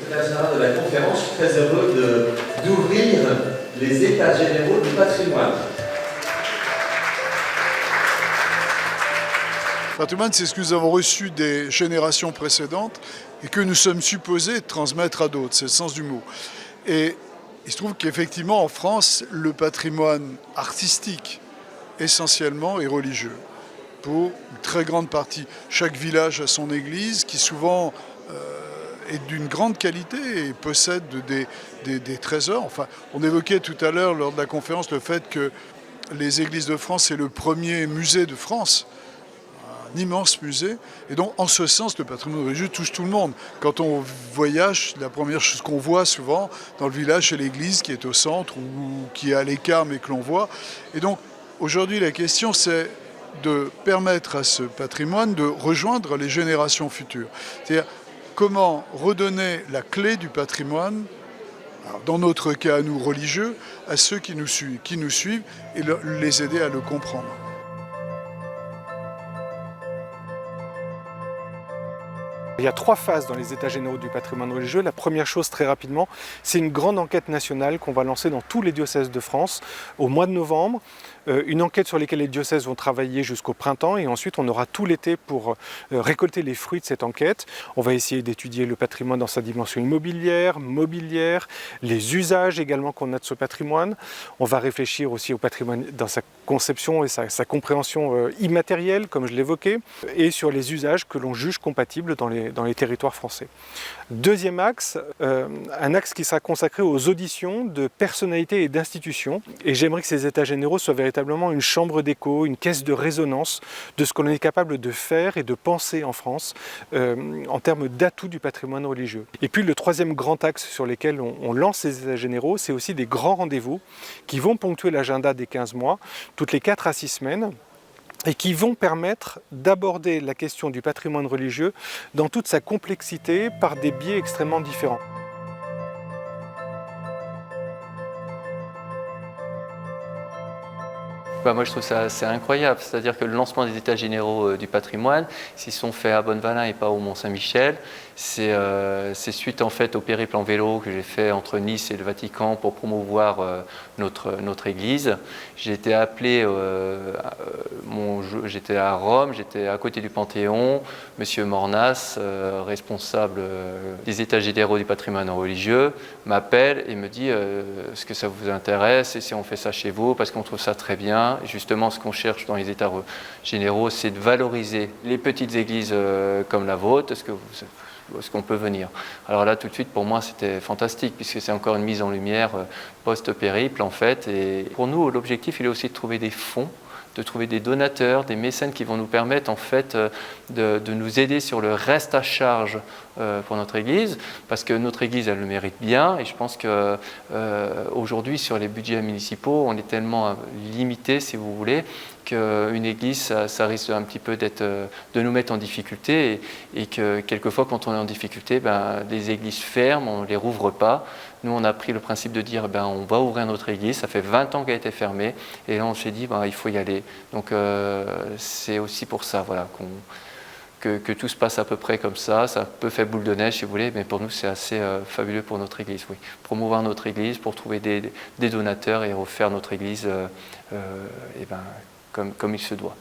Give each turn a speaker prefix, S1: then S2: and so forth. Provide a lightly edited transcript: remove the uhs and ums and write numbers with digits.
S1: secrétaire général de la conférence. Je suis très heureux d'ouvrir les états généraux du patrimoine.
S2: Le patrimoine, c'est ce que nous avons reçu des générations précédentes et que nous sommes supposés transmettre à d'autres. C'est le sens du mot. Et il se trouve qu'effectivement, en France, le patrimoine artistique, essentiellement, est religieux. Pour une très grande partie. Chaque village a son église qui souvent est d'une grande qualité et possède des trésors. Enfin, on évoquait tout à l'heure lors de la conférence le fait que les églises de France, c'est le premier musée de France. Un immense musée. Et donc, en ce sens, le patrimoine religieux touche tout le monde. Quand on voyage, la première chose qu'on voit souvent dans le village, c'est l'église qui est au centre ou qui est à l'écart, mais que l'on voit. Et donc, aujourd'hui, la question, c'est de permettre à ce patrimoine de rejoindre les générations futures. C'est-à-dire comment redonner la clé du patrimoine, alors dans notre cas, nous religieux, à ceux qui nous suivent et les aider à le comprendre.
S3: Il y a 3 phases dans les états généraux du patrimoine religieux. La première chose, très rapidement, c'est une grande enquête nationale qu'on va lancer dans tous les diocèses de France au mois de novembre. Une enquête sur laquelle les diocèses vont travailler jusqu'au printemps et ensuite on aura tout l'été pour récolter les fruits de cette enquête. On va essayer d'étudier le patrimoine dans sa dimension immobilière, mobilière, les usages également qu'on a de ce patrimoine. On va réfléchir aussi au patrimoine dans sa conception et sa compréhension immatérielle, comme je l'évoquais, et sur les usages que l'on juge compatibles dans les territoires français. Deuxième axe, un axe qui sera consacré aux auditions de personnalités et d'institutions. Et j'aimerais que ces états généraux soient véritablement une chambre d'écho, une caisse de résonance de ce qu'on est capable de faire et de penser en France en termes d'atouts du patrimoine religieux. Et puis le troisième grand axe sur lequel on lance ces états généraux, c'est aussi des grands rendez-vous qui vont ponctuer l'agenda des 15 mois, toutes les 4 à 6 semaines, et qui vont permettre d'aborder la question du patrimoine religieux dans toute sa complexité par des biais extrêmement différents.
S4: Moi je trouve ça assez incroyable, c'est-à-dire que le lancement des états généraux du patrimoine, s'ils sont faits à Bonnevalin et pas au Mont-Saint-Michel, c'est suite en fait au périple en vélo que j'ai fait entre Nice et le Vatican pour promouvoir notre église. J'ai été appelé, j'étais à Rome, j'étais à côté du Panthéon, Monsieur Mornas, responsable des états généraux du patrimoine religieux, m'appelle et me dit est-ce que ça vous intéresse et si on fait ça chez vous parce qu'on trouve ça très bien. Justement, ce qu'on cherche dans les états généraux, c'est de valoriser les petites églises comme la vôtre. Est-ce qu'on peut venir? Alors là, tout de suite, pour moi, c'était fantastique, puisque c'est encore une mise en lumière post-périple, en fait. Et pour nous, l'objectif, il est aussi de trouver des fonds, de trouver des donateurs, des mécènes qui vont nous permettre, en fait, de nous aider sur le reste à charge pour notre Église, parce que notre Église, elle le mérite bien, et je pense qu'aujourd'hui, sur les budgets municipaux, on est tellement limité, si vous voulez, qu'une Église, ça risque un petit peu de nous mettre en difficulté, et que quelquefois, quand on est en difficulté, les églises ferment, on ne les rouvre pas. Nous, on a pris le principe de dire, on va ouvrir notre Église, ça fait 20 ans qu'elle a été fermée, et là, on s'est dit, il faut y aller. Donc, c'est aussi pour ça, voilà, que tout se passe à peu près comme ça. Ça peut faire boule de neige si vous voulez, mais pour nous c'est assez fabuleux pour notre Église. Oui. Promouvoir notre Église pour trouver des donateurs et refaire notre Église comme il se doit.